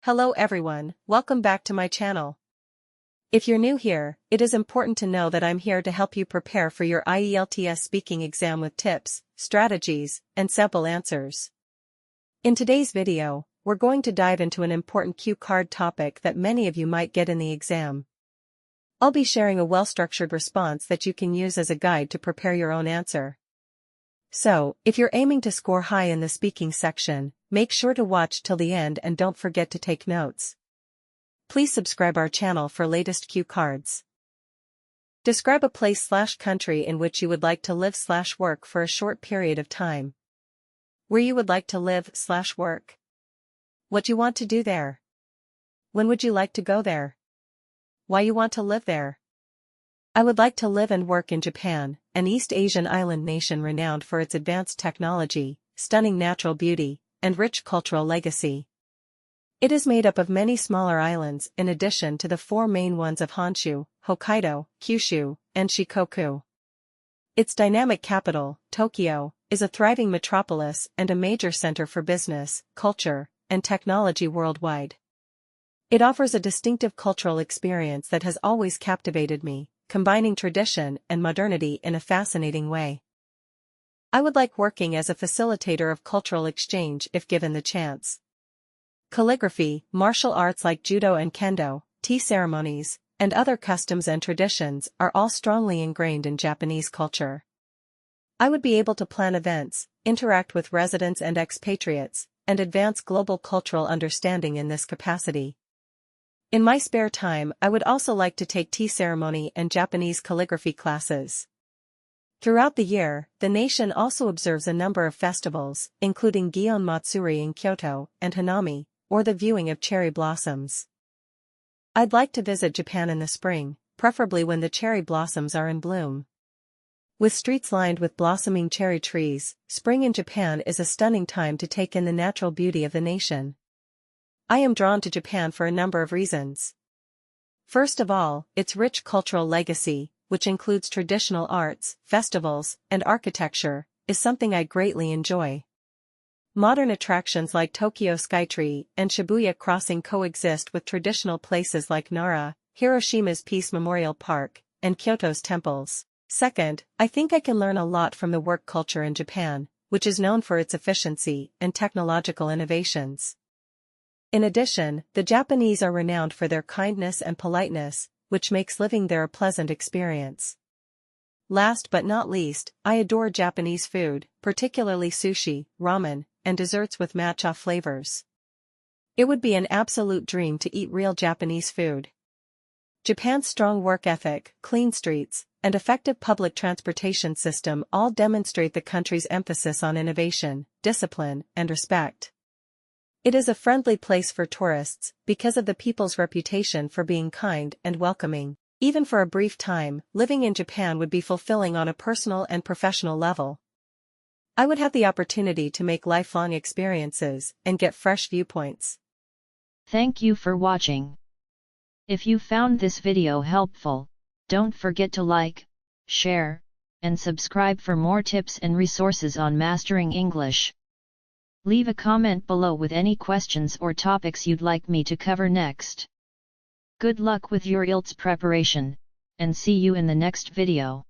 Hello everyone, welcome back to my channel. If you're new here, it is important to know that I'm here to help you prepare for your IELTS speaking exam with tips, strategies, and sample answers. In today's video, we're going to dive into an important cue card topic that many of you might get in the exam. I'll be sharing a well-structured response that you can use as a guide to prepare your own answer. So, if you're aiming to score high in the speaking section, make sure to watch till the end and don't forget to take notes. Please subscribe our channel for latest cue cards. Describe a place/country in which you would like to live/work for a short period of time. Where you would like to live/work. What you want to do there. When would you like to go there? Why you want to live there. I would like to live and work in Japan, an East Asian island nation renowned for its advanced technology, stunning natural beauty, and rich cultural legacy. It is made up of many smaller islands in addition to the four main ones of Honshu, Hokkaido, Kyushu, and Shikoku. Its dynamic capital, Tokyo, is a thriving metropolis and a major center for business, culture, and technology worldwide. It offers a distinctive cultural experience that has always captivated me, combining tradition and modernity in a fascinating way. I would like working as a facilitator of cultural exchange if given the chance. Calligraphy, martial arts like judo and kendo, tea ceremonies, and other customs and traditions are all strongly ingrained in Japanese culture. I would be able to plan events, interact with residents and expatriates, and advance global cultural understanding in this capacity. In my spare time, I would also like to take tea ceremony and Japanese calligraphy classes. Throughout the year, the nation also observes a number of festivals, including Gion Matsuri in Kyoto and Hanami, or the viewing of cherry blossoms. I'd like to visit Japan in the spring, preferably when the cherry blossoms are in bloom. With streets lined with blossoming cherry trees, spring in Japan is a stunning time to take in the natural beauty of the nation. I am drawn to Japan for a number of reasons. First of all, its rich cultural legacy, which includes traditional arts, festivals, and architecture, is something I greatly enjoy. Modern attractions like Tokyo Skytree and Shibuya Crossing coexist with traditional places like Nara, Hiroshima's Peace Memorial Park, and Kyoto's temples. Second, I think I can learn a lot from the work culture in Japan, which is known for its efficiency and technological innovations. In addition, the Japanese are renowned for their kindness and politeness, which makes living there a pleasant experience. Last but not least, I adore Japanese food, particularly sushi, ramen, and desserts with matcha flavors. It would be an absolute dream to eat real Japanese food. Japan's strong work ethic, clean streets, and effective public transportation system all demonstrate the country's emphasis on innovation, discipline, and respect. It is a friendly place for tourists because of the people's reputation for being kind and welcoming. Even for a brief time, living in Japan would be fulfilling on a personal and professional level. I would have the opportunity to make lifelong experiences and get fresh viewpoints. Thank you for watching. If you found this video helpful, don't forget to like, share, and subscribe for more tips and resources on mastering English. Leave a comment below with any questions or topics you'd like me to cover next. Good luck with your IELTS preparation, and see you in the next video.